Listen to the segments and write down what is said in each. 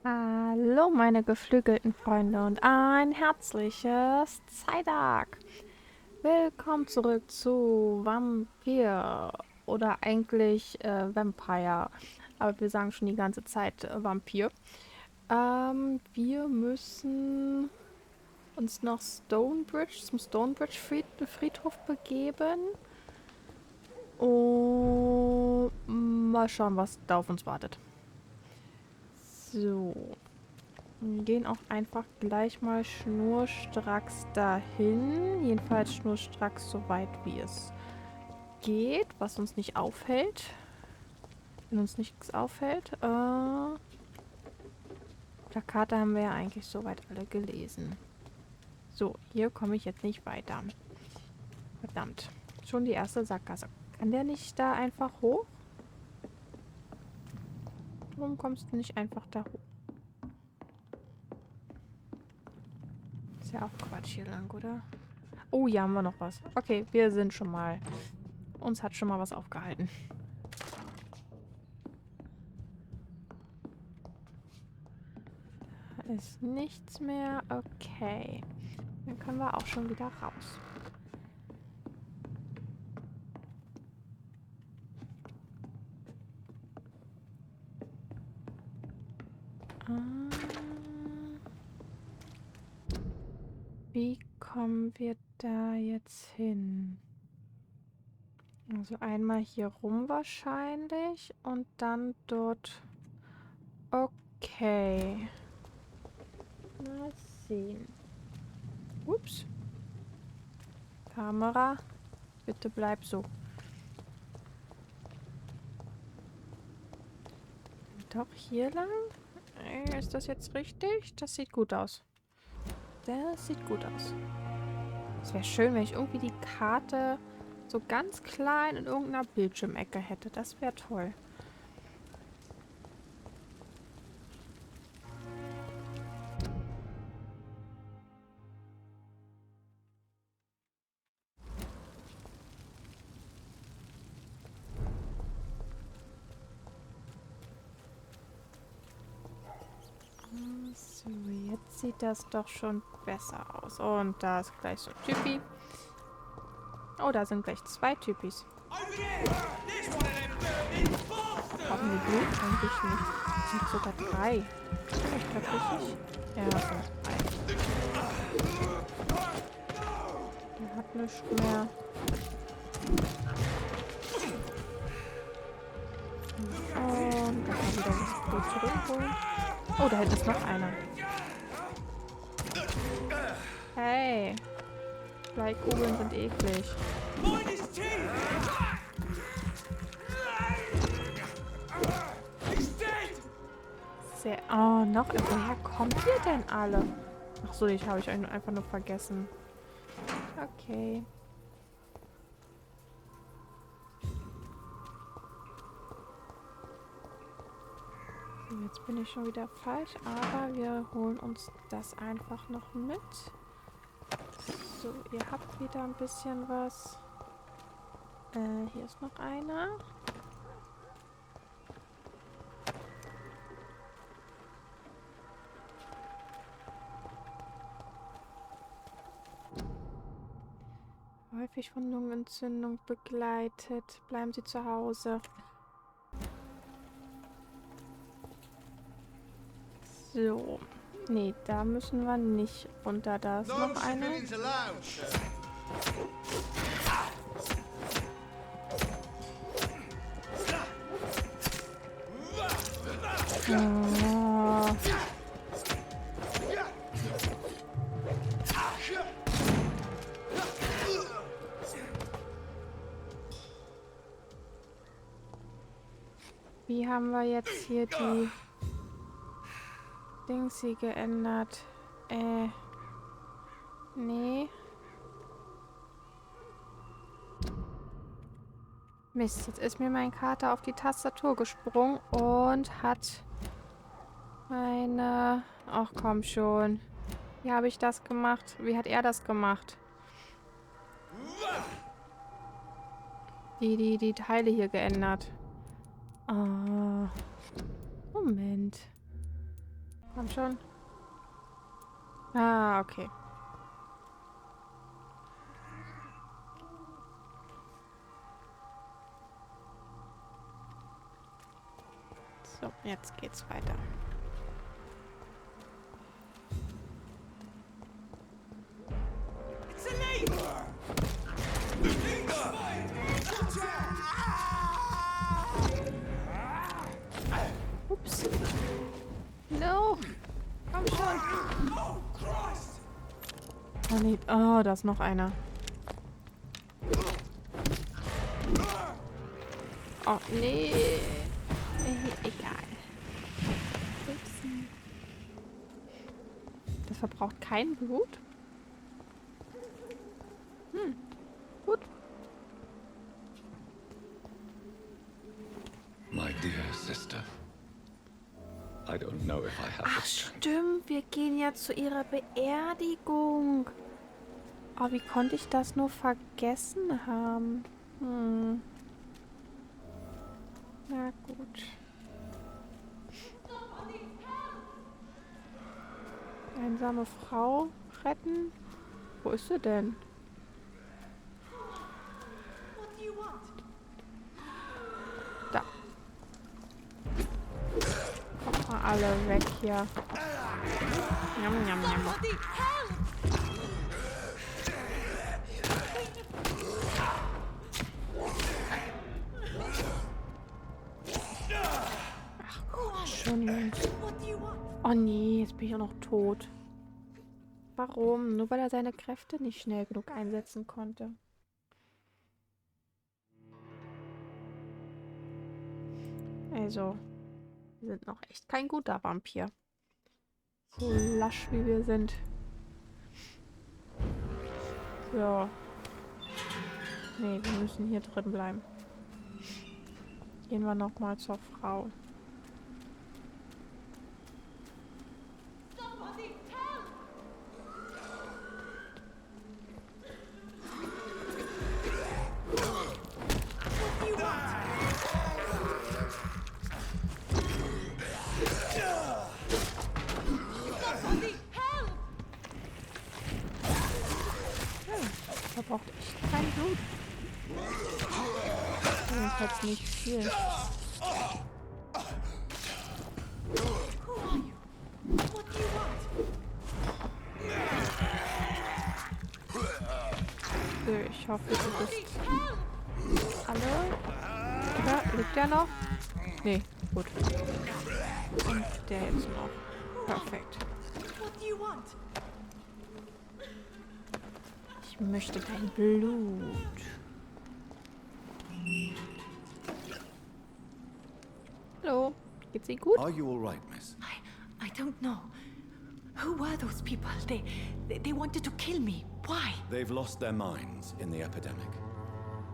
Hallo meine geflügelten Freunde und ein herzliches Zeittag. Willkommen zurück zu Vampyr oder eigentlich Vampire, aber wir sagen schon die ganze Zeit Vampyr. Wir müssen uns noch zum Stonebridge Friedhof begeben und mal schauen, was da auf uns wartet. So. Wir gehen auch einfach gleich mal schnurstracks dahin. Jedenfalls schnurstracks so weit wie es geht, was uns nicht aufhält. Wenn uns nichts aufhält. Plakate haben wir ja eigentlich soweit alle gelesen. So, hier komme ich jetzt nicht weiter. Verdammt. Schon die erste Sackgasse. Kann der nicht da einfach hoch? Warum kommst du nicht einfach da hoch? Ist ja auch Quatsch hier lang, oder? Oh, hier haben wir noch was. Okay, wir sind schon mal... Uns hat schon mal was aufgehalten. Da ist nichts mehr. Okay. Dann können wir auch schon wieder raus. Wie kommen wir da jetzt hin? Also einmal hier rum wahrscheinlich und dann dort. Okay. Mal sehen. Ups. Kamera, bitte bleib so. Doch hier lang? Ist das jetzt richtig? Das sieht gut aus. Das sieht gut aus. Es wäre schön, wenn ich irgendwie die Karte so ganz klein in irgendeiner Bildschirmecke hätte. Das wäre toll. So, jetzt sieht das doch schon besser aus. Und da ist gleich so ein Typi. Oh, da sind gleich zwei Typis. Brauchen wir Blut? Eigentlich nicht. Es sind sogar drei. Ich glaube richtig. Ja, es sind drei. Der hat nichts mehr. Und dann mal wieder das Blut zurückholen. Oh, da hinten ist noch einer. Hey. Bleikugeln sind eklig. Sehr. Oh, noch. Woher kommt ihr denn alle? Ach so, ich habe euch einfach nur vergessen. Okay. So, jetzt bin ich schon wieder falsch, aber wir holen uns das einfach noch mit. So, ihr habt wieder ein bisschen was. Hier ist noch einer. Häufig von Lungenentzündung begleitet. Bleiben Sie zu Hause. So. Nee, da müssen wir nicht runter. Da ist noch eine. Oh. Wie haben wir jetzt hier die Dings hier geändert? Nee. Mist, jetzt ist mir mein Kater auf die Tastatur gesprungen und hat meine... Ach komm schon. Wie habe ich das gemacht? Wie hat er das gemacht? Die Teile hier geändert. Ah. Moment. Komm schon. Ah, okay. So, jetzt geht's weiter. Ups. No. Komm schon. Oh nee. Oh, da ist noch einer. Oh, nee. Egal. Upsi. Das verbraucht kein Blut? Gut. My dear sister, I don't know if I have Ach the strength. stimmt, wir gehen ja zu ihrer Beerdigung. Oh, wie konnte ich das nur vergessen haben? Na gut. Einsame Frau retten? Wo ist sie denn? Da. Kommt mal alle weg hier. Njam, njam, njam. Ach Gott, schon Mensch. Oh nee, jetzt bin ich auch noch tot. Warum? Nur weil er seine Kräfte nicht schnell genug einsetzen konnte. Also, wir sind noch echt kein guter Vampir. So lasch wie wir sind. So. Nee, wir müssen hier drin bleiben. Gehen wir nochmal zur Frau. Verbraucht echt kein Blut. Jedenfalls nicht viel. So, ich hoffe, du bist alle. Oder? Lebt der noch? Nee, gut. Und der jetzt noch. Perfekt. Ich möchte dein Blut. Hallo, geht's Ihnen gut? Are you all right, miss? I don't know. Who were those people? They wanted to kill me. Why? They've lost their minds in the epidemic.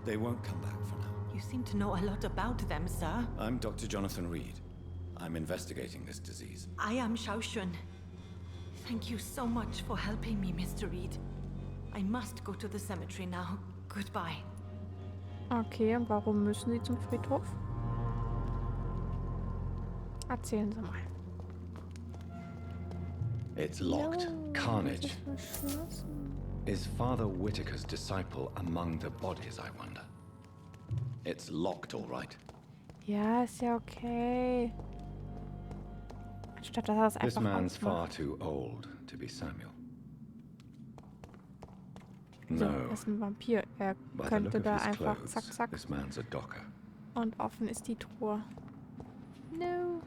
They won't come back for now. You seem to know a lot about them, sir. I'm Dr. Jonathan Reed. I'm investigating this disease. I am Shaoshun. Thank you so much for helping me, Mr. Reed. I must go to the cemetery now. Goodbye. Okay, und warum müssen Sie zum Friedhof? Erzählen Sie mal. It's locked. Carnage. Das ist verschlossen. Is Father Whitaker's disciple among the bodies, I wonder? It's locked, all right. Ja, ist ja okay. Anstatt dass er das This einfach man's far aufmacht. too old to be Samuel. So, No. das ist ein Vampir. Er By the look könnte of da his einfach clothes, zack, zack. this man's a docker. Und offen ist die Truhe. No.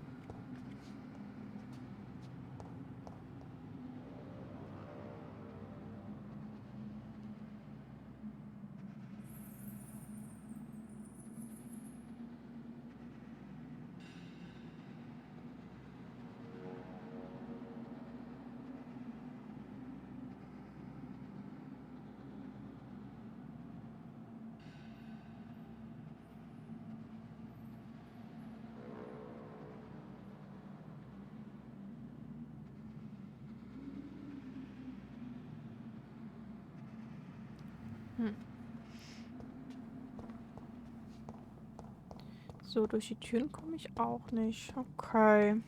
So, durch die Türen komme ich auch nicht. Okay.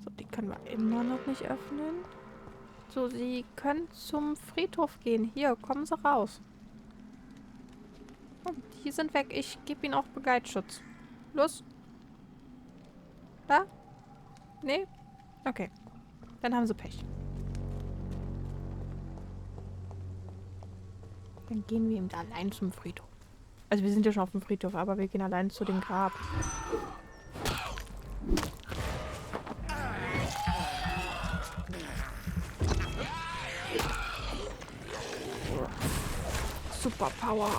So, die können wir immer noch nicht öffnen. So, Sie können zum Friedhof gehen. Hier, kommen Sie raus. Oh, die sind weg. Ich gebe Ihnen auch Begleitschutz. Los. Da? Nee? Okay. Dann haben Sie Pech. Dann gehen wir eben da allein zum Friedhof. Also wir sind ja schon auf dem Friedhof, aber wir gehen allein zu dem Grab. Superpower.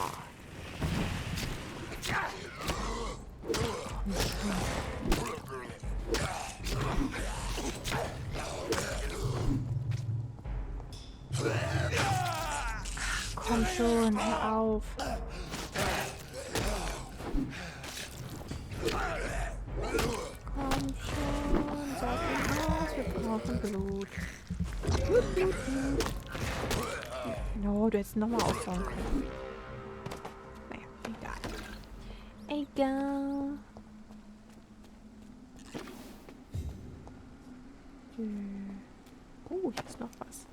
Komm schon, hör auf. Komm schon, sag ihm was, wir brauchen Blut. Blut. No, du hättest nochmal aufbauen können. Naja, egal. Hier ist noch was.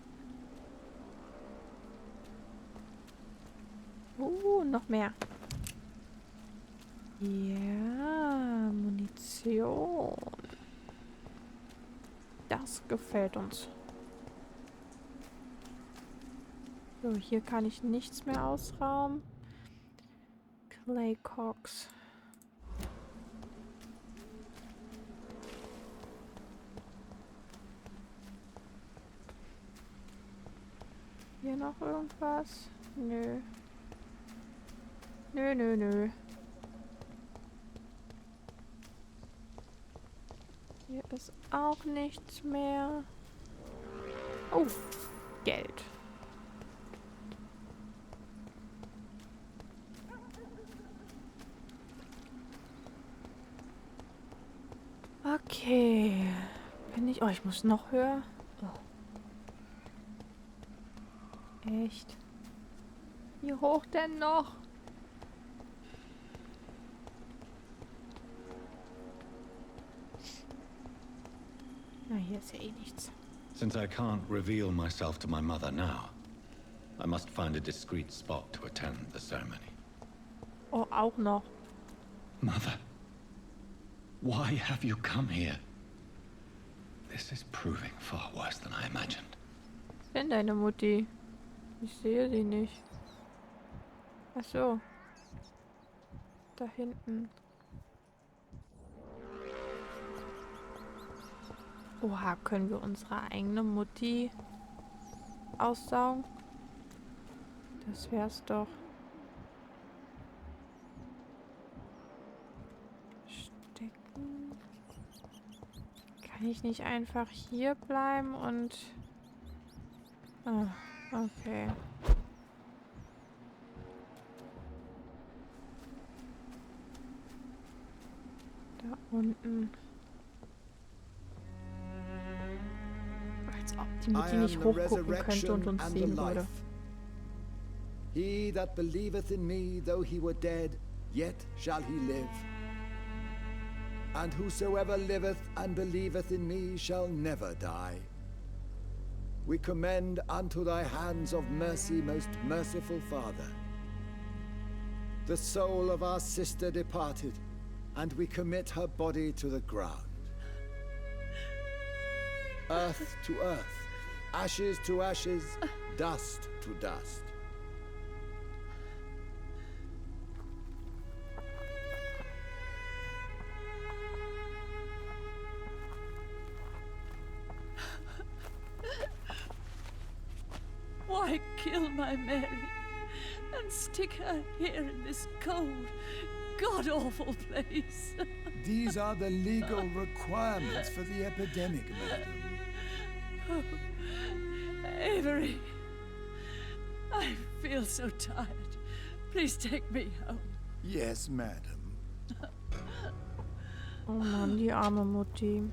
Noch mehr. Ja, Munition. Das gefällt uns. So, hier kann ich nichts mehr ausrauben. Claycocks. Hier noch irgendwas? Nö. Nö. Hier ist auch nichts mehr. Oh, Geld. Okay. Bin ich... Oh, ich muss noch höher. Oh. Echt? Wie hoch denn noch? Na, hier ist ja eh nichts. Since I can't reveal myself to my mother now, I must find a discreet spot to attend the ceremony. Oh, auch noch. Mother, why have you come here? This is proving far worse than I imagined. Was ist denn deine Mutti? Ich sehe sie nicht. Ach so. Da hinten. Oha, können wir unsere eigene Mutti aussaugen? Das wär's doch. Stecken. Kann ich nicht einfach hier bleiben und... Ah, okay. Da unten. Als ob die Mutti nicht hochgucken könnte und uns sehen würde. He that believeth in me, though he were dead, yet shall he live. And whosoever liveth and believeth in me shall never die. We commend unto thy hands of mercy, most merciful Father, the soul of our sister departed, and we commit her body to the ground. Earth to earth, ashes to ashes, dust to dust. Why kill my Mary and stick her here in this cold, god-awful place? These are the legal requirements for the epidemic, madam. Oh, Avery, I feel so tired. Please take me home. Yes, madam. Oh Mann, die arme Mutti.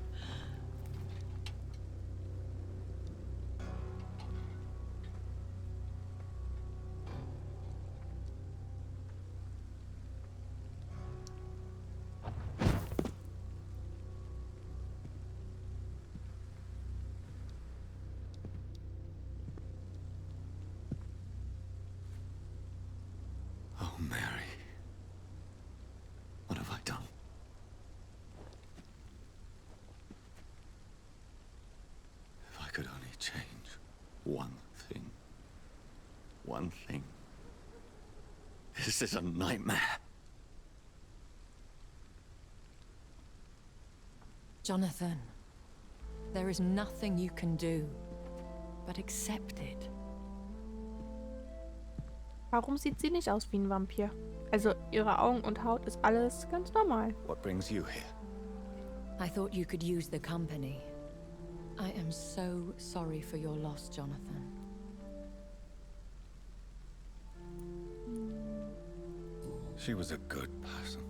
This is a nightmare. Jonathan, there is nothing you can do but accept it. Warum sieht sie nicht aus wie ein Vampir? Also, ihre Augen und Haut ist alles ganz normal. What brings you here? I thought you could use the company. I am so sorry for your loss, Jonathan. She was a good person.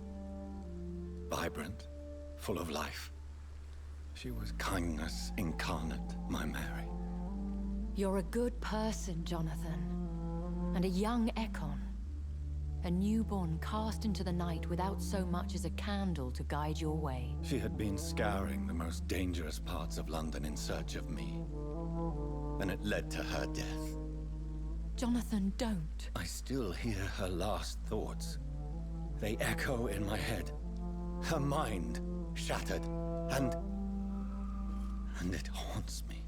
Vibrant, full of life. She was kindness incarnate, my Mary. You're a good person, Jonathan. And a young Ekon. A newborn cast into the night without so much as a candle to guide your way. She had been scouring the most dangerous parts of London in search of me. And it led to her death. Jonathan, don't. I still hear her last thoughts. They echo in my head. Her mind shattered, and it haunts me.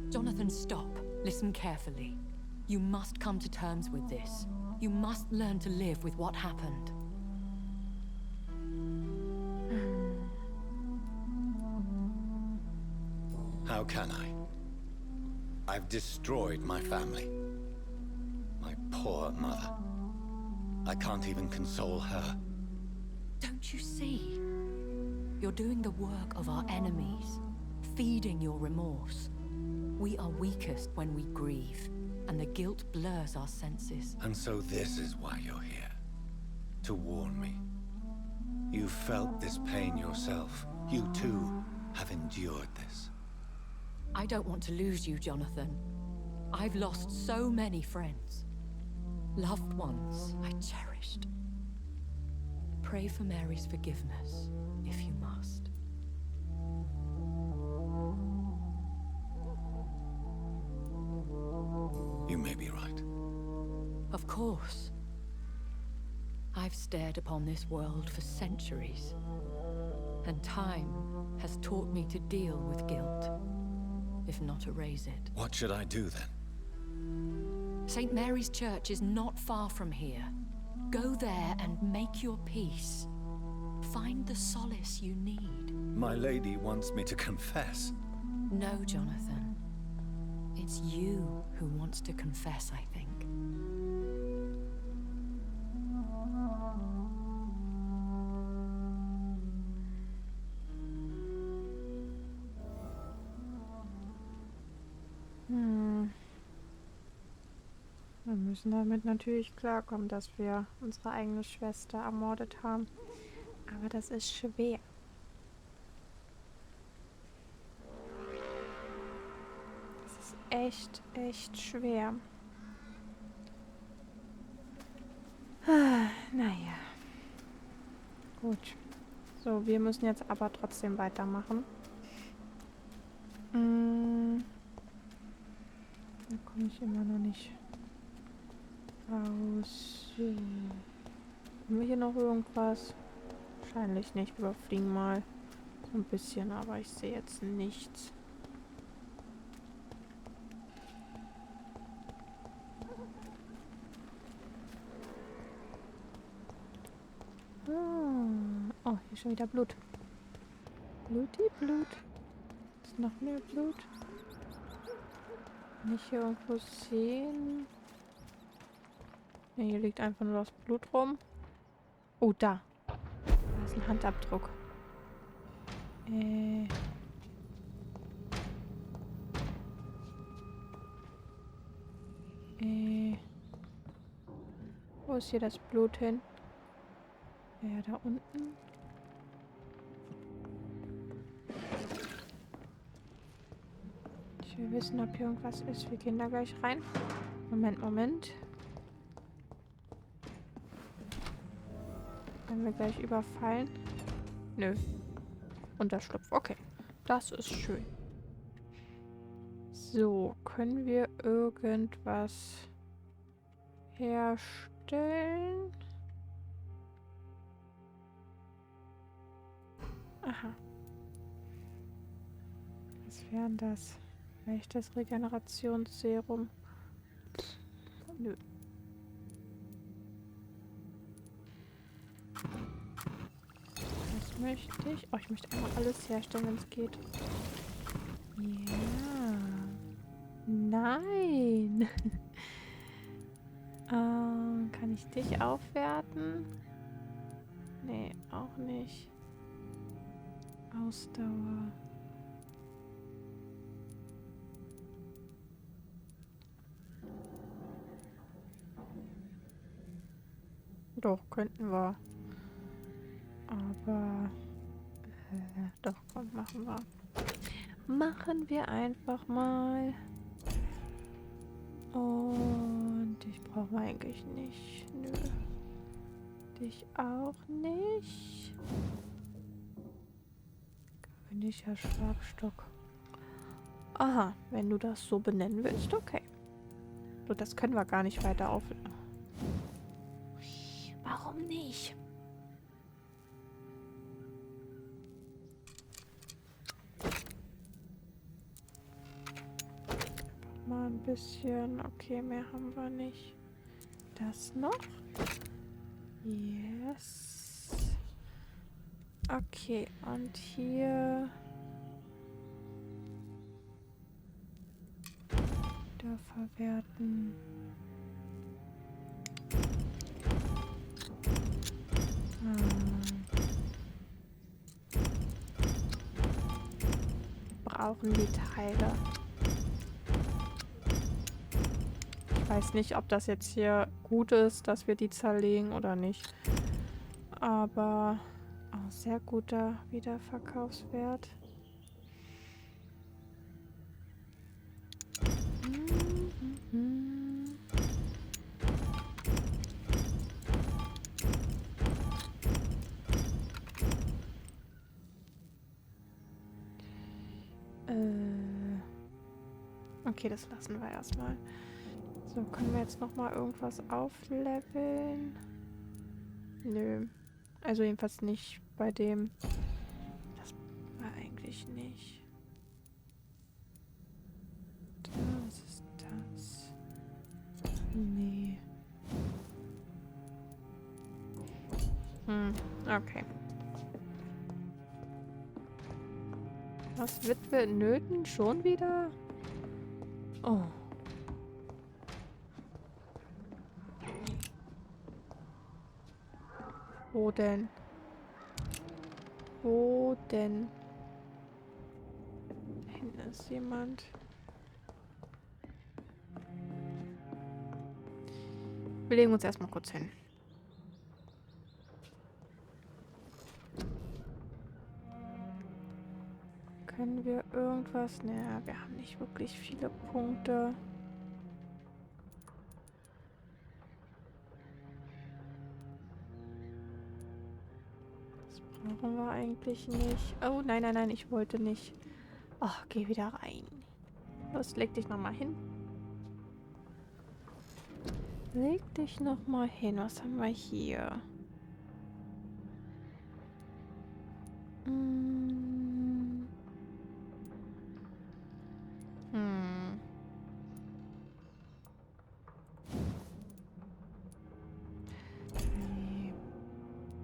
Jonathan, stop. Listen carefully. You must come to terms with this. You must learn to live with what happened. How can I? I've destroyed my family. My poor mother. I can't even console her. Don't you see? You're doing the work of our enemies, feeding your remorse. We are weakest when we grieve, and the guilt blurs our senses. And so this is why you're here. To warn me. You've felt this pain yourself. You too have endured this. I don't want to lose you, Jonathan. I've lost so many friends. Loved ones I cherished. Pray for Mary's forgiveness, if you must. You may be right. Of course. I've stared upon this world for centuries, and time has taught me to deal with guilt, if not erase it. What should I do then? St. Mary's Church is not far from here. Go there and make your peace. Find the solace you need. My lady wants me to confess. No, Jonathan. It's you who wants to confess, I think. Wir müssen damit natürlich klarkommen, dass wir unsere eigene Schwester ermordet haben. Aber das ist schwer. Das ist echt, echt schwer. Naja. Gut. So, wir müssen jetzt aber trotzdem weitermachen. Da komme ich immer noch nicht raus. So. Haben wir hier noch irgendwas? Wahrscheinlich nicht. Wir überfliegen mal so ein bisschen, aber ich sehe jetzt nichts. Oh, hier ist schon wieder Blut. Blut. Ist noch mehr Blut? Kann ich hier irgendwo sehen? Ja, hier liegt einfach nur das Blut rum. Oh, da. Da ist ein Handabdruck. Wo ist hier das Blut hin? Ja, da unten. Ich will wissen, ob hier irgendwas ist. Wir gehen da gleich rein. Moment. Werden wir gleich überfallen? Nö. Unterschlupf. Okay. Das ist schön. So, können wir irgendwas herstellen? Aha. Was wäre denn das? Vielleicht das Regenerationsserum? Nö. möchte ich... Oh, ich möchte einmal alles herstellen, wenn es geht. Ja. Nein. Kann ich dich aufwerten? Nee, auch nicht. Ausdauer. Doch, könnten wir. Aber... doch, komm, machen wir. Machen wir einfach mal. Und dich brauchen wir eigentlich nicht. Nö. Dich auch nicht. Gewöhnlicher Schlagstock. Aha, wenn du das so benennen willst, okay. So, das können wir gar nicht weiter auf... Warum nicht? Mal ein bisschen. Okay, mehr haben wir nicht. Das noch? Yes. Okay, und hier... Da verwerten. Brauchen die Teile. Ich weiß nicht, ob das jetzt hier gut ist, dass wir die zerlegen oder nicht. Aber auch sehr guter Wiederverkaufswert. Okay, das lassen wir erstmal. So, können wir jetzt nochmal irgendwas aufleveln? Nö. Also jedenfalls nicht bei dem. Das war eigentlich nicht. Das ist das. Nee. Okay. Was Witwe in Nöten? Schon wieder? Oh. Wo denn? Wo denn? Da hinten ist jemand. Wir legen uns erstmal kurz hin. Können wir irgendwas? Naja, wir haben nicht wirklich viele Punkte. Das brauchen wir eigentlich nicht. Oh, nein, nein, nein, ich wollte nicht. Ach, geh wieder rein. Los, leg dich nochmal hin. Leg dich nochmal hin. Was haben wir hier?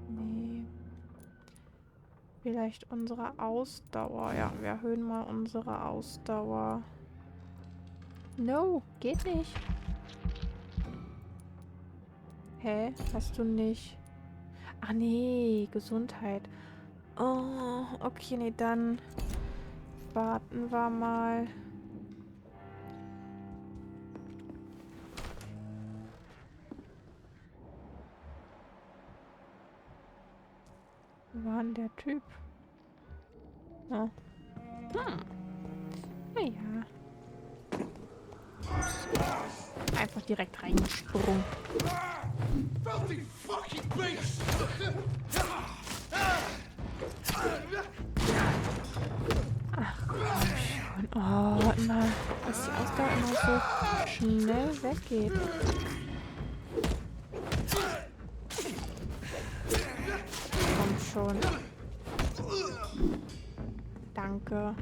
Nee. Vielleicht unsere Ausdauer. Ja, wir erhöhen mal unsere Ausdauer. No, geht nicht. Hä? Hast du nicht? Ah, nee, Gesundheit. Oh, okay, nee, dann warten wir mal. Wo war denn der Typ? Oh. Naja. Einfach direkt reingesprungen. Filthy fucking beast! Ach komm schon. Oh, immer, dass die Ausdauer immer so schnell weggeht. Komm schon. Danke.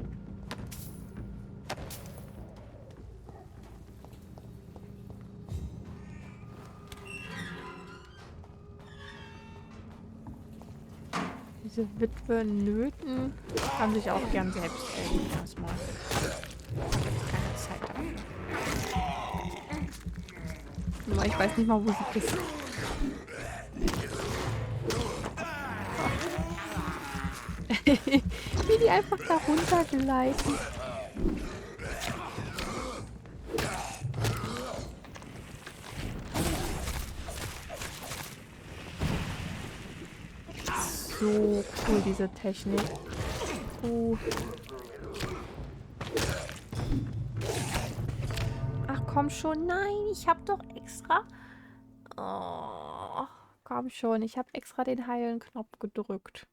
Diese Witwe-Nöten kann sich auch gern selbst helfen erstmal. Ich habe jetzt keine Zeit dafür. Nur ich weiß nicht mal, wo sie ist. Wie die einfach da runtergleiten. So cool, diese Technik. Ach komm schon, nein, ich hab doch extra... Oh, komm schon, ich hab extra den heilen Knopf gedrückt.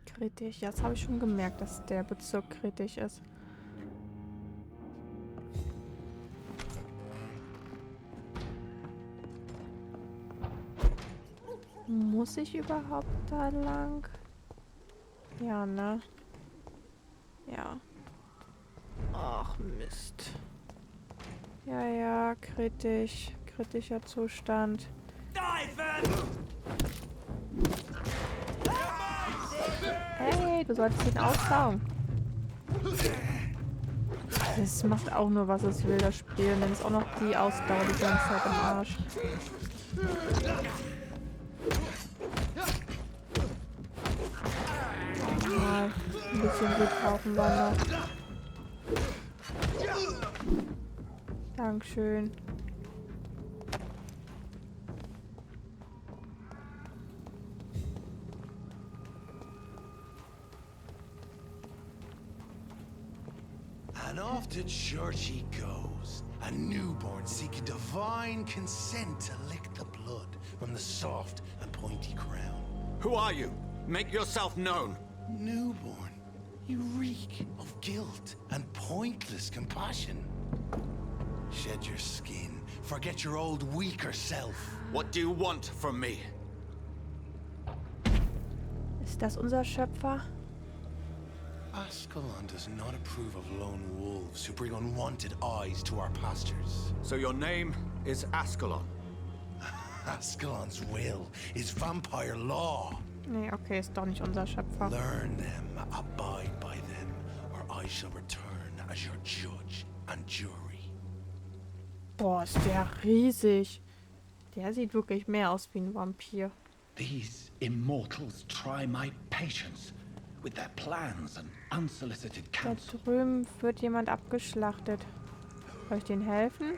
Kritisch, ja, das habe ich schon gemerkt, dass der Bezirk kritisch ist. Muss ich überhaupt da lang? Ja, ne? Ja. Ach, Mist. Ja, ja, kritisch. Kritischer Zustand. Hey, du solltest ihn aussaugen. Das macht auch nur, was es will, das Spiel. Und dann ist auch noch die Ausdauer die ganze Zeit im Arsch. Mal ein bisschen Glück brauchen wir noch. Dankeschön. And off to church he goes, a newborn seeking divine consent to lick the blood from the soft and pointy crown. Who are you? Make yourself known. Newborn, you reek of guilt and pointless compassion. Shed your skin, forget your old weaker self. What do you want from me? Ist das unser Schöpfer? Ascalon does not approve of lone wolves who bring unwanted eyes to our pastures. So your name is Ascalon. Ascalon's will is vampire law. Nee, okay, ist doch nicht unser Schöpfer. Learn them, abide by them, or I shall return as your judge and jury. Boah, ist der riesig. Der sieht wirklich mehr aus wie ein Vampir. These immortals try my patience with their plans and unsolicited Da counsel. drüben wird jemand abgeschlachtet. Soll ich denen helfen?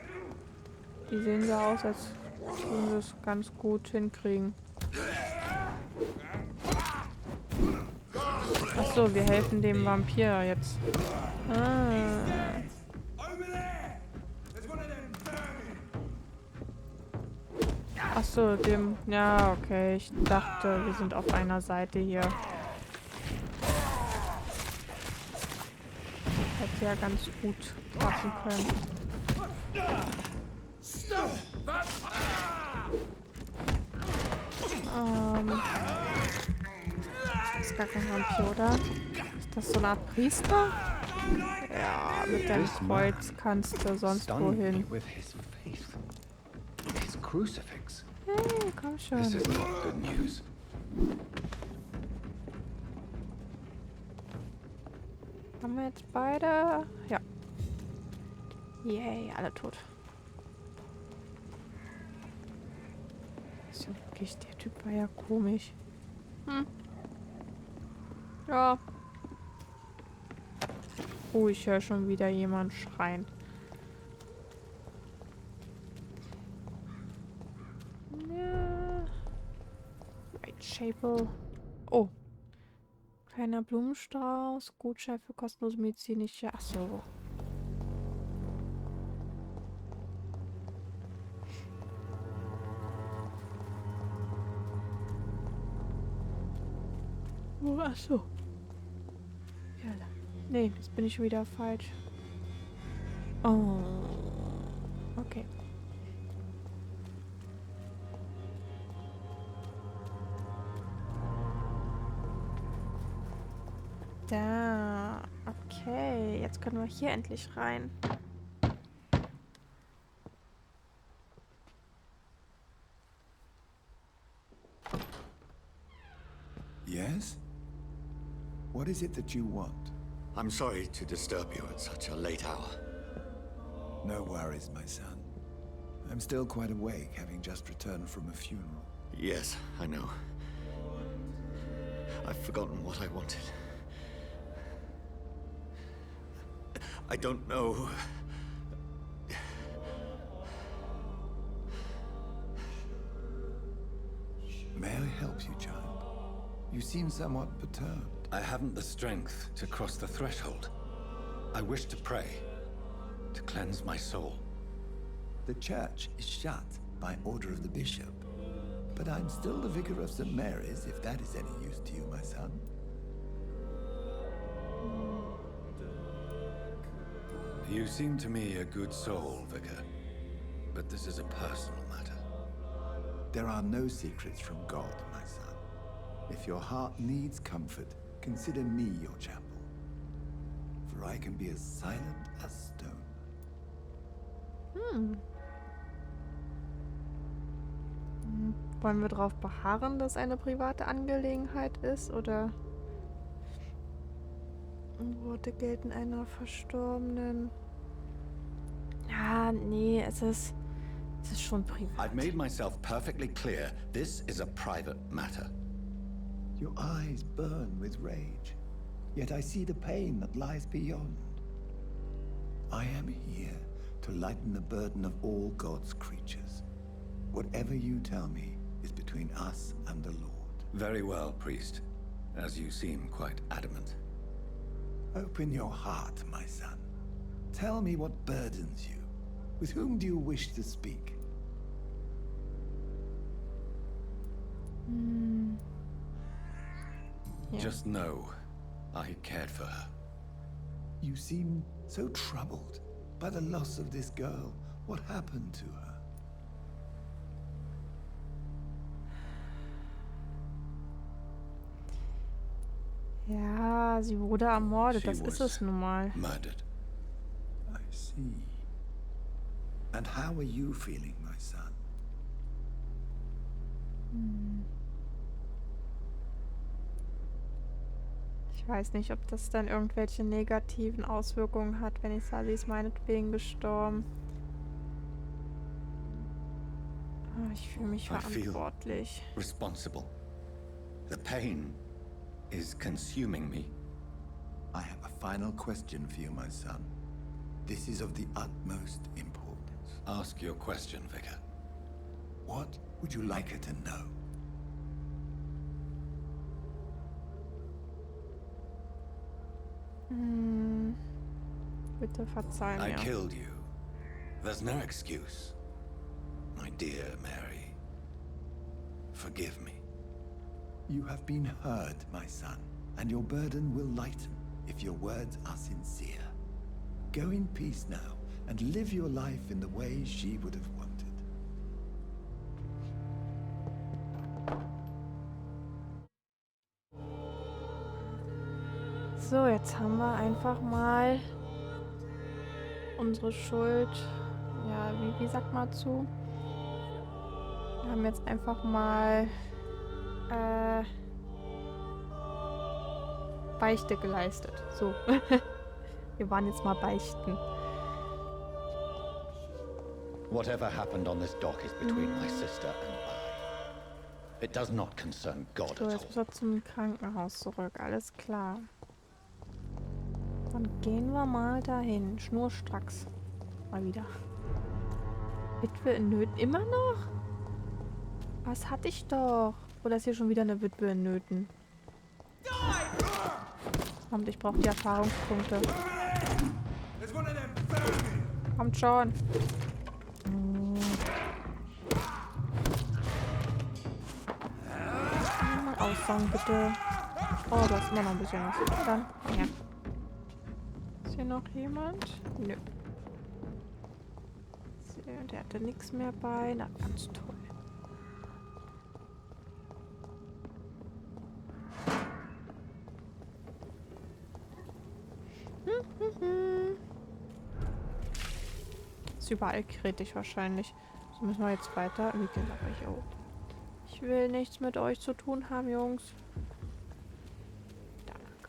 Die sehen so aus, als würden sie es ganz gut hinkriegen. Achso, wir helfen dem Vampir jetzt. Ah. Achso, dem... Ja, okay. Ich dachte, wir sind auf einer Seite hier. Hätte ja ganz gut treffen können. Das ist gar kein Vampir, oder? Ist das so eine Art Priester? Ja, mit deinem Kreuz kannst du sonst wohin. With his faith, his crucifix. Hey, komm This schon. is not good news. Haben wir jetzt beide? Ja. Yay, alle tot. Ist ja wirklich, der Typ war ja komisch. Ja. Oh, ich höre schon wieder jemand schreien. Ja. Whitechapel. Oh. Kleiner Blumenstrauß. Gutschein für kostenlose medizinische. Achso. Oh, achso. Ja, nee, jetzt bin ich schon wieder falsch. Oh. Okay. Da. Okay. Okay, jetzt können wir hier endlich rein. Yes? What is it that you want? I'm sorry to disturb you at such a late hour. No worries, my son. I'm still quite awake, having just returned from a funeral. Yes, I know. I've forgotten what I wanted. I don't know. May I help you, child? You seem somewhat perturbed. I haven't the strength to cross the threshold. I wish to pray, to cleanse my soul. The church is shut by order of the bishop. But I'm still the vicar of St. Mary's, if that is any use to you, my son. You seem to me a good soul, Vicar. But this is a personal matter. There are no secrets from God, my son. If your heart needs comfort, consider me your chapel. For I can be as silent as stone. Wollen wir darauf beharren, dass eine private Angelegenheit ist, oder? Worte gelten einer Verstorbenen. Ja, nee, es ist schon privat. I've made myself perfectly clear. This is a private matter. Your eyes burn with rage, yet I see the pain that lies beyond. I am here to lighten the burden of all God's creatures. Whatever you tell me is between us and the Lord. Very well, priest. As you seem quite adamant. Open your heart, my son. Tell me what burdens you. With whom do you wish to speak? Ja. Just know, I cared for her. You seem so troubled by the loss of this girl. What happened to her? Ja, sie wurde ermordet, She das ist was es nun mal. murdered. I see. And how are you feeling, my son? Ich weiß nicht, ob das dann irgendwelche negativen Auswirkungen hat, wenn ich sage, sie ist meinetwegen gestorben. Ich fühle mich I feel verantwortlich. responsible. The pain is consuming me. I have a final question for you, my son. This is of the utmost importance. Ask your question, Vicar. What would you like her to know? Bitte verzeih I mir. killed you. There's no excuse. My dear Mary, forgive me. You have been heard, my son, and your burden will lighten if your words are sincere. Go in peace now and live your life in the way she would have wanted. So, jetzt haben wir einfach mal unsere Schuld. Ja, wie sagt man zu? Wir haben jetzt einfach mal Beichte geleistet. So. Wir waren jetzt mal beichten. Whatever happened on this dock is between my sister and I. It does not concern God So, at jetzt all. muss er zum Krankenhaus zurück. Alles klar. Dann gehen wir mal dahin. Schnurstracks. Mal wieder. Witwe in Nöten. Immer noch? Was hatte ich doch? Oder ist hier schon wieder eine Witwe in Nöten? Kommt, ich brauche die Erfahrungspunkte. Kommt schon. Mal aussagen, bitte. Oh, du hast immer noch ein bisschen was. Na dann, ja. Ist hier noch jemand? Nö. Der hatte nichts mehr bei. Na, ganz toll. ist überall kritisch wahrscheinlich. So müssen wir jetzt weiter. Wie geht aber ich auch. Ich will nichts mit euch zu tun haben, Jungs. Da lang.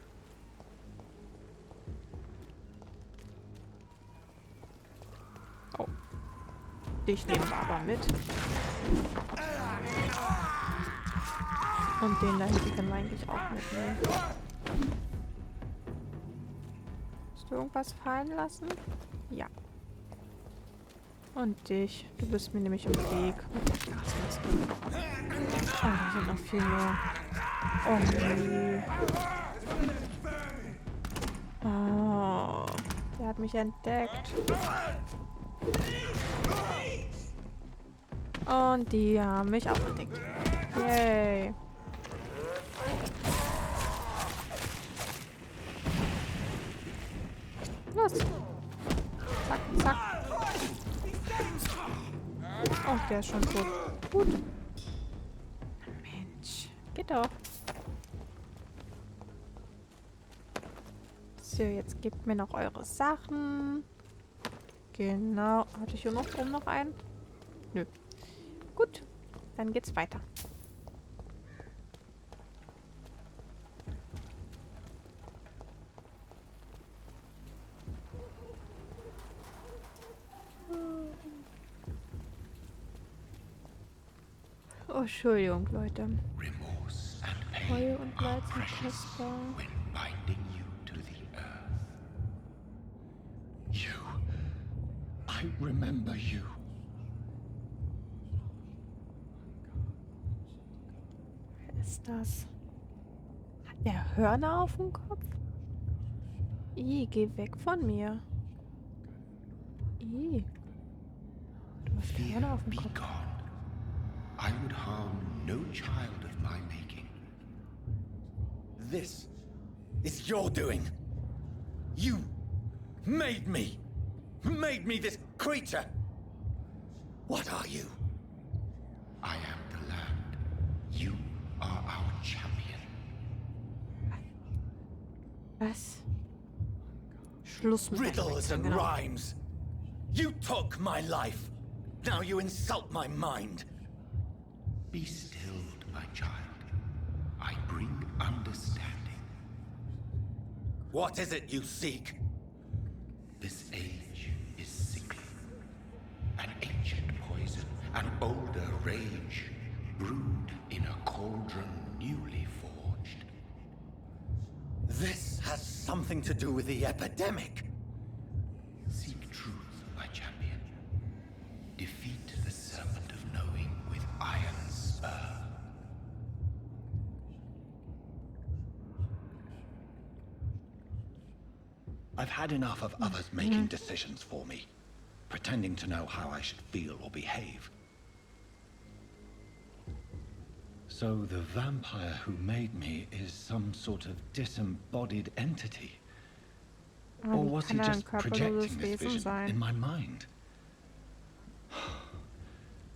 Oh. Dich nehmen wir aber mit. Und den da hinten können wir eigentlich auch mitnehmen. Hast du irgendwas fallen lassen? Ja. Und dich. Du bist mir nämlich im Weg. Oh, da sind noch viel mehr. Oh nee. Oh, der hat mich entdeckt. Und die haben mich auch entdeckt. Yay. Los. Zack, zack. Oh, der ist schon tot. Gut. Mensch. Geht doch. So, jetzt gebt mir noch eure Sachen. Genau. Hatte ich hier noch oben noch einen? Nö. Gut. Dann geht's weiter. Oh, Entschuldigung, Leute. Remorse and Reue pain und are Leid sind precious kostbar. when binding you to the earth. You. I remember you. Wer ist das? Hat der Hörner auf dem Kopf? Geh weg von mir. Du hast Hörner auf dem Be Kopf. gone. I would harm no child of my making. This is your doing. You made me. Made me this creature. What are you? I am the land. You are our champion. Was? Schluss mit der Riddles Schwäche, and genau. rhymes. You took my life. Now you insult my mind. Be stilled, my child. I bring understanding. What is it you seek? This age is sickly. An ancient poison, an older rage, brewed in a cauldron newly forged. This has something to do with the epidemic. Seek truth, my champion. Defeat the serpent of knowing with iron spur. I've had enough of others making decisions for me, pretending to know how I should feel or behave. So the vampire who made me is some sort of disembodied entity? Or was he just projecting this vision in my mind?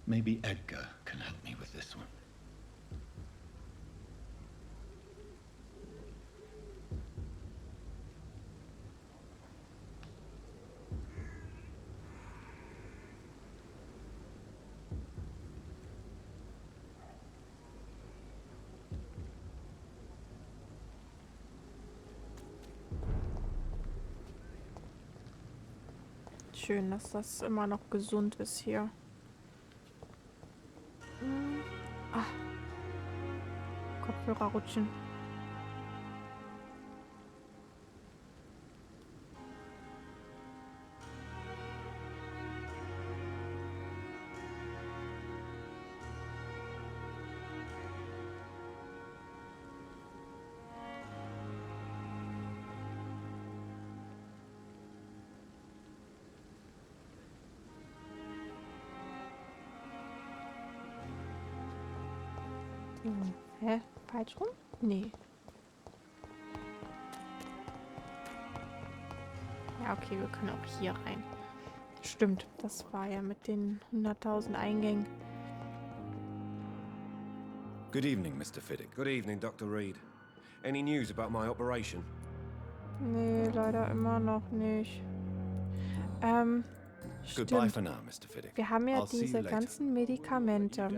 Maybe Edgar can help me with this one. Schön, dass das immer noch gesund ist hier. Ah. Kopfhörer rutschen. Hä? Falsch rum? Nee. Ja, okay, wir können auch hier rein. Stimmt, das war ja mit den 100.000 Eingängen. Good evening, Mr. Fiddick. Good evening, Dr. Reed. Any news about my operation? Nee, leider immer noch nicht. Goodbye for now, Mr. Fiddick. Wir haben ja I'll see you diese later. ganzen Medikamente.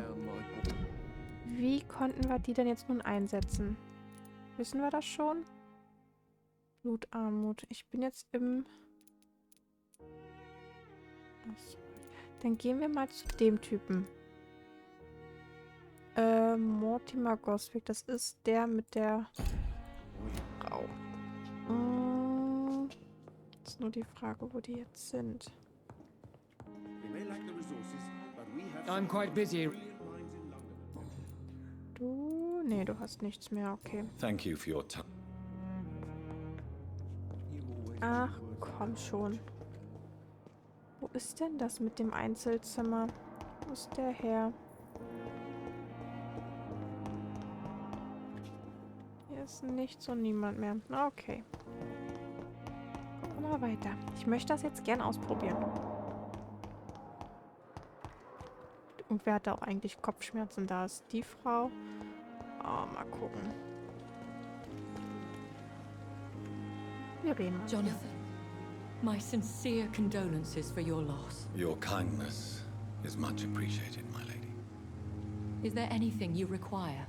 Wie konnten wir die denn jetzt nun einsetzen? Wissen wir das schon? Blutarmut. Ich bin jetzt im... Achso. Dann gehen wir mal zu dem Typen. Mortimer Goswick. Das ist der mit der Frau. Ist nur die Frage, wo die jetzt sind. I'm quite busy. Du... Nee, du hast nichts mehr. Okay. Thank you for your time. Ach, komm schon. Wo ist denn das mit dem Einzelzimmer? Wo ist der Herr? Hier ist nichts und niemand mehr. Okay. Gucken wir mal weiter. Ich möchte das jetzt gern ausprobieren. Und wer hatte auch eigentlich Kopfschmerzen? Da ist die Frau. Oh, mal gucken. Wir reden mal. Jonathan, my sincere condolences for your loss. Your kindness is much appreciated, my lady. Is there anything you require?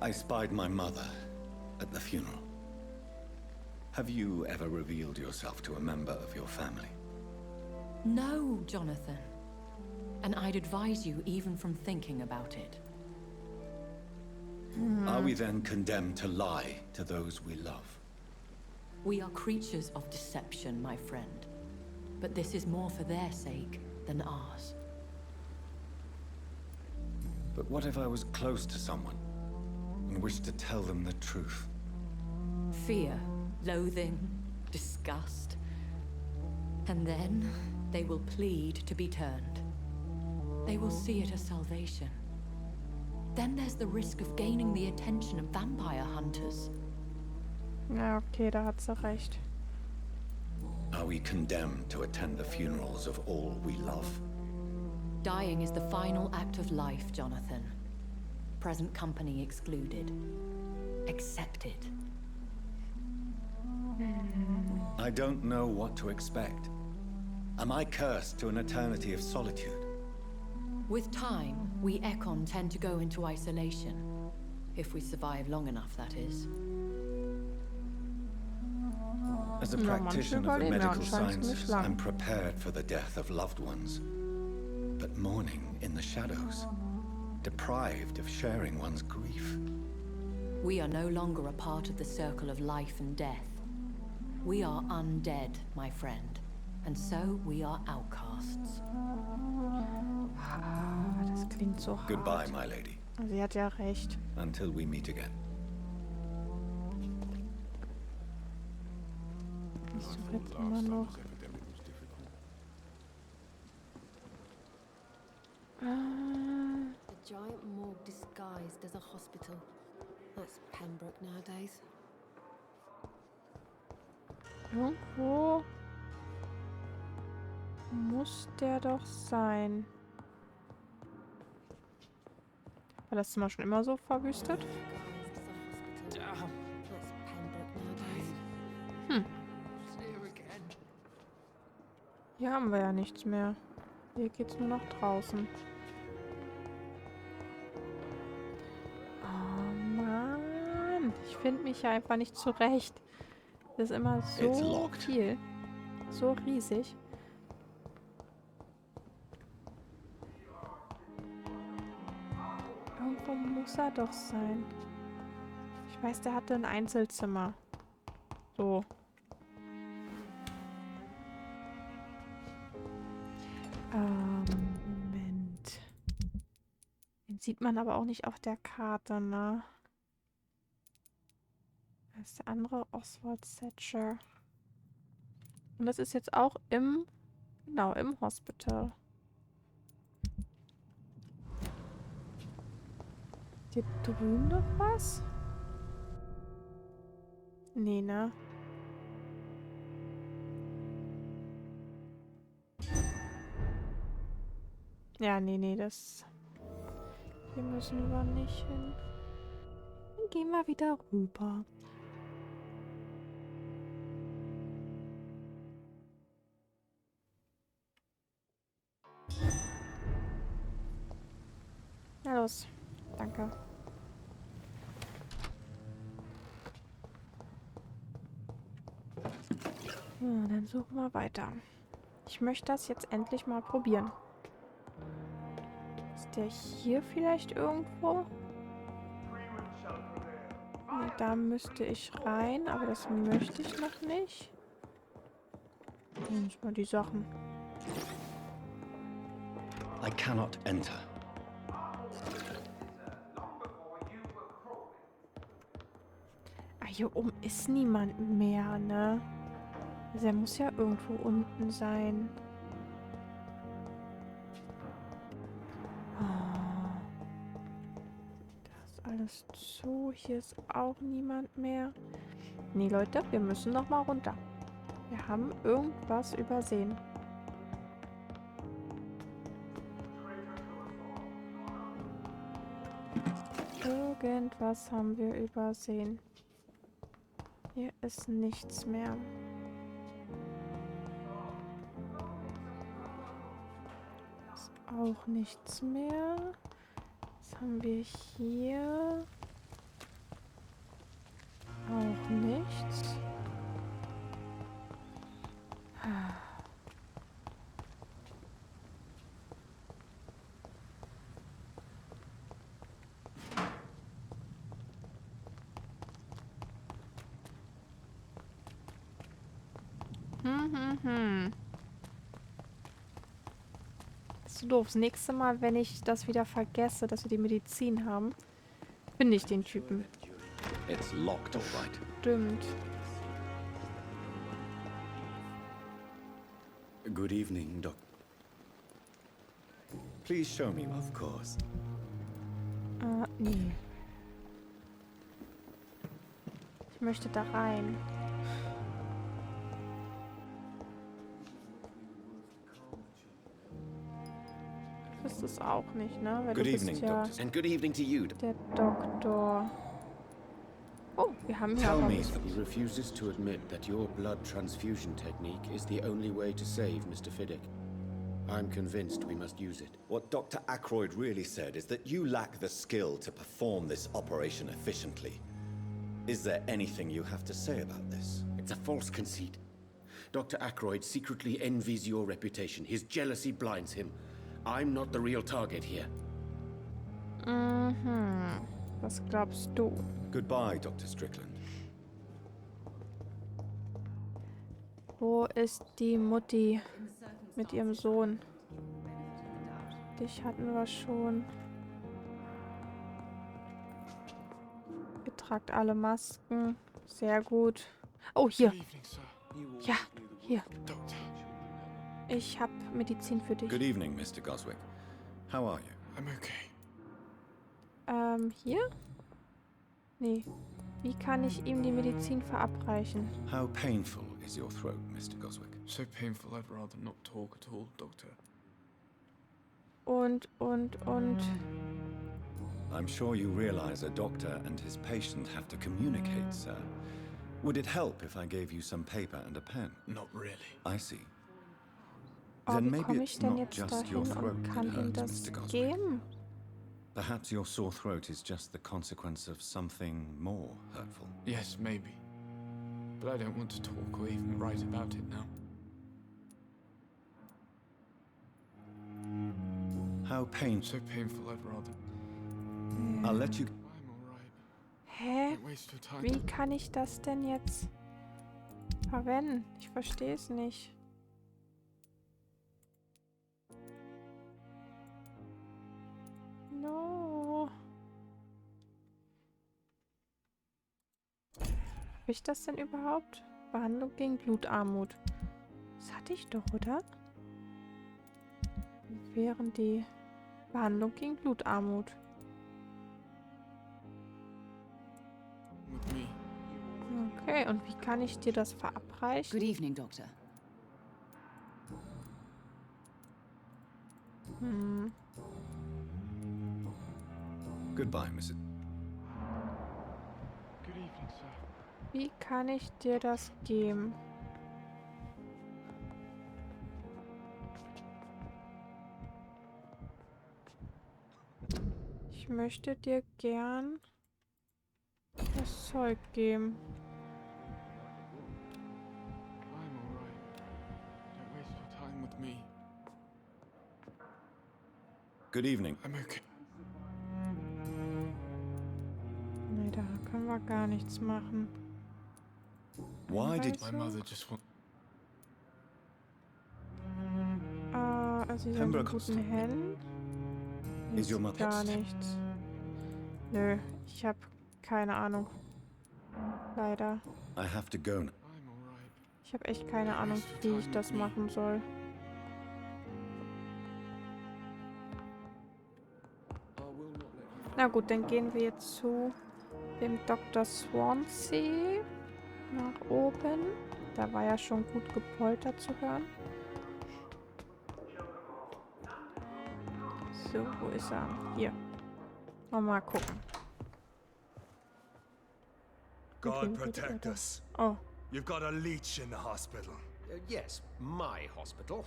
I spied my mother at the funeral. Have you ever revealed yourself to a member of your family? No, Jonathan. And I'd advise you even from thinking about it. Are we then condemned to lie to those we love? We are creatures of deception, my friend. But this is more for their sake than ours. But what if I was close to someone and wished to tell them the truth? Fear, loathing, disgust. And then they will plead to be turned. They will see it as salvation. Then there's the risk of gaining the attention of vampire hunters. Ja, okay, da hat sie recht. Are we condemned to attend the funerals of all we love? Dying is the final act of life, Jonathan. Present company excluded. Accept it. I don't know what to expect. Am I cursed to an eternity of solitude? With time, we Ekon tend to go into isolation. If we survive long enough, that is. As a practitioner of the medical sciences, I'm prepared for the death of loved ones. But mourning in the shadows, deprived of sharing one's grief. We are no longer a part of the circle of life and death. We are undead, my friend. And so we are outcasts. Das klingt so hart. Goodbye, my lady. Sie hat ja recht. Until we meet again. Ich suche jetzt immer noch. A giant morgue disguised as a hospital. That's Pembroke nowadays. Irgendwo muss der doch sein. War das Zimmer schon immer so verwüstet? Hier haben wir ja nichts mehr. Hier geht's nur nach draußen. Oh Mann. Ich finde mich ja einfach nicht zurecht. Das ist immer so viel. So riesig. Irgendwo muss er doch sein. Ich weiß, der hatte ein Einzelzimmer. So. Moment. Den sieht man aber auch nicht auf der Karte, ne? Da ist der andere Oswald Thatcher. Und das ist jetzt auch im... Genau, im Hospital. Hier drüben noch was? Nee, ne? Ja, nee, das... Hier müssen wir nicht hin. Dann gehen wir wieder rüber. Na los. Danke. Ja, dann suchen wir weiter. Ich möchte das jetzt endlich mal probieren. Ist der hier vielleicht irgendwo? Nee, da müsste ich rein, aber das möchte ich noch nicht. Nehmen wir mal die Sachen. I cannot enter. Ah, hier oben ist niemand mehr, ne? Also er muss ja irgendwo unten sein. Ah. Das ist alles zu. Hier ist auch niemand mehr. Nee, Leute, wir müssen noch mal runter. Wir haben irgendwas übersehen. Irgendwas haben wir übersehen. Hier ist nichts mehr. Ist auch nichts mehr. Was haben wir hier? Auch nichts. Das ist so doof. Das nächste Mal, wenn ich das wieder vergesse, dass wir die Medizin haben, finde ich den Typen. It's locked, all right. Stimmt. Good evening, Doc. Please show me, of course. Nee. Ich möchte da rein. Du bist es auch nicht, ne? Weil Good du evening, bist ja Doctor. And good evening to you. der Doktor. Oh, wir haben hier Tell aber me. was. He refuses to admit that your blood transfusion technique is the only way to save Mr. Fiddick. I'm convinced we must use it. What Dr. Ackroyd really said is that you lack the skill to perform this operation efficiently. Is there anything you have to say about this? It's a false conceit. Dr. Ackroyd secretly envies your reputation. His jealousy blinds him. I'm not the real target here. Mhm. Was glaubst du? Goodbye, Dr. Strickland. Wo ist die Mutti mit ihrem Sohn? Dich hatten wir schon. Ihr tragt alle Masken. Sehr gut. Oh, hier. Ja, hier. Ich habe Medizin für dich. Good evening, Mr. Goswick. How are you? I'm okay. Hier? Nee. Wie kann ich ihm die Medizin verabreichen? How painful is your throat, Mr. Goswick? So painful I'd rather not talk at all, Doctor. Und. I'm sure you realize a doctor and his patient have to communicate, sir. Would it help if I gave you some paper and a pen? Not really. I see. Oh, Then wie maybe komme ich it's denn not jetzt just your dahin throat und that kann ihm hurts, das Mr. Goswick. geben? Perhaps your sore throat is just the consequence of something more hurtful. Yes, maybe. But I don't want to talk or even write about it now. How painful. So painful I'd rather. I'll let you... I'm alright. Hä? Don't waste your time. Wie kann ich das denn jetzt verwenden? Ich verstehe es nicht. No. Habe ich das denn überhaupt? Behandlung gegen Blutarmut. Das hatte ich doch, oder? Während die Behandlung gegen Blutarmut. With me. Okay, und wie kann ich dir das verabreichen? Good evening, Doctor. Goodbye, Mrs. Good evening, sir. Wie kann ich dir das geben? Ich möchte dir gern das Zeug geben. I'm alright. Don't waste your time with me. Good evening. I'm okay. Nee, da können wir gar nichts machen. Why did My mother just want... Also sie sind in guten Händen. Is your mother Gar nichts. Nö, ich habe keine Ahnung. Leider. I have to go now. I'm alright. Ich habe echt keine Ahnung, wie ich das machen soll. Na gut, dann gehen wir jetzt zu dem Dr. Swansea nach oben. Da war ja schon gut gepoltert zu hören. So, wo ist er? Hier. Mal gucken. God protect us. Oh. You've got a leech in the hospital. Yes, my hospital.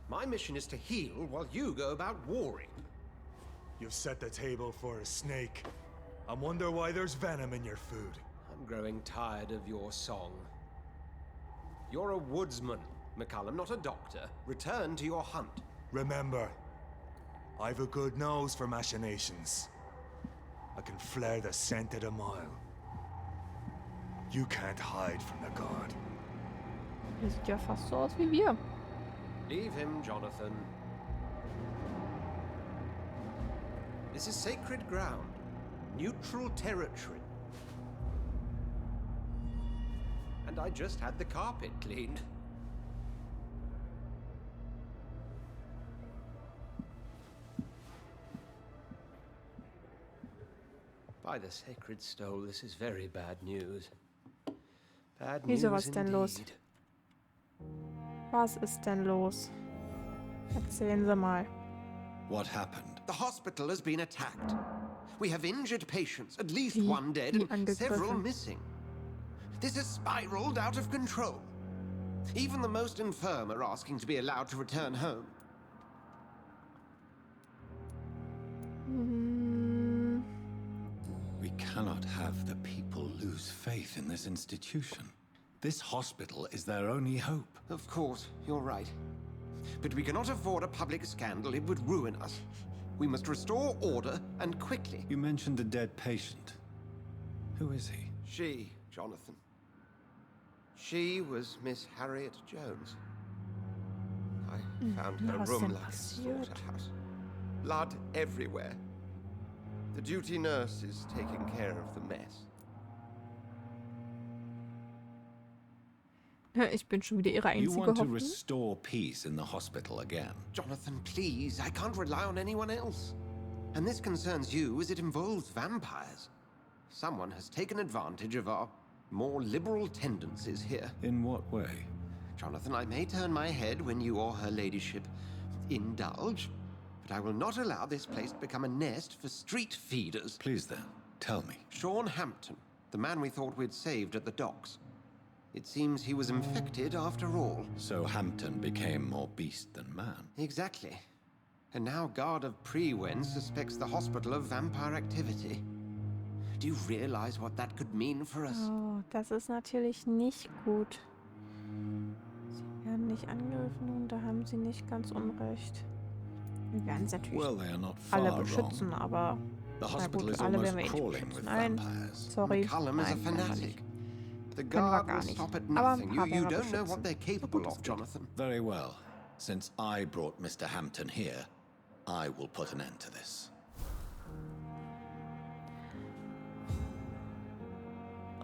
My mission is to heal while you go about warring. You've set the table for a snake. I wonder why there's venom in your food. I'm growing tired of your song. You're a woodsman, McCallum, not a doctor. Return to your hunt. Remember, I've a good nose for machinations. I can flare the scent at a mile. You can't hide from the god. Der sieht ja fast so aus wie wir. Leave him, Jonathan. This is sacred ground. Neutral territory. And I just had the carpet cleaned. By the sacred stole, this is very bad news. Bad news Wieso, was denn los? indeed. Was ist denn los? Erzählen Sie mal. What happened? The hospital has been attacked. We have injured patients, at least Wie? one dead, Wie and several angegriffen? missing. This has spiraled out of control. Even the most infirm are asking to be allowed to return home. We cannot have the people lose faith in this institution. This hospital is their only hope. Of course, you're right. But we cannot afford a public scandal. It would ruin us. We must restore order, and quickly. You mentioned a dead patient. Who is he? She, Jonathan. She was Miss Harriet Jones. I found her was room denn like a passiert? slaughterhouse. Blood everywhere. The duty nurse is taking care of the mess. Ich bin schon wieder Ihre You einzige want to Hoffnung. restore peace in the hospital again. Jonathan, please, I can't rely on anyone else. And this concerns you as it involves vampires. Someone has taken advantage of our more liberal tendencies here. In what way? Jonathan, I may turn my head when you or her ladyship indulge, but I will not allow this place to become a nest for street feeders. Please then, tell me. Sean Hampton, the man we thought we'd saved at the docks. It seems he was infected after all. So Hampton became more beast than man. Exactly. And now Guard of Prewen suspects the hospital of vampire activity. Do you realize what that could mean for us? Oh, das ist natürlich nicht gut. Sie werden nicht angegriffen und da haben Sie nicht ganz unrecht. Wir werden sie natürlich Well, they are not far alle wrong. beschützen, aber The na hospital gut, is alle almost werden wir eh nicht crawling with beschützen. Nein, vampires. sorry. McCallum is a Nein, können wir fanatic. nicht. The Können wir Guard gar will nicht. stop at Aber ein nothing. paar You werden wir don't know what beschützen. they're So capable gut es of, geht. Jonathan. Very well. Since I brought Mr. Hampton here, I will put an end to this.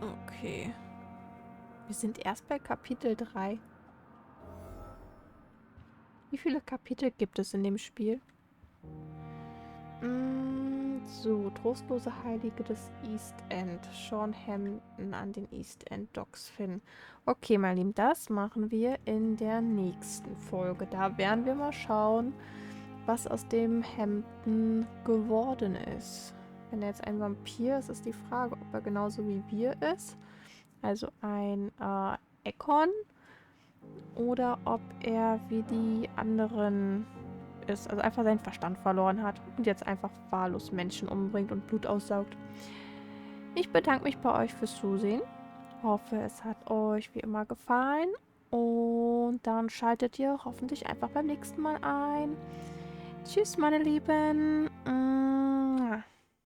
Okay. Wir sind erst bei Kapitel 3. Wie viele Kapitel gibt es in dem Spiel? So, trostlose Heilige des East End. Sean Hampton an den East End Docks finden. Okay, mein Lieben, das machen wir in der nächsten Folge. Da werden wir mal schauen, was aus dem Hampton geworden ist. Wenn er jetzt ein Vampir ist, ist die Frage, ob er genauso wie wir ist. Also ein Ekon. Oder ob er wie die anderen ist. Also einfach seinen Verstand verloren hat und jetzt einfach wahllos Menschen umbringt und Blut aussaugt. Ich bedanke mich bei euch fürs Zusehen. Hoffe, es hat euch wie immer gefallen. Und dann schaltet ihr hoffentlich einfach beim nächsten Mal ein. Tschüss, meine Lieben.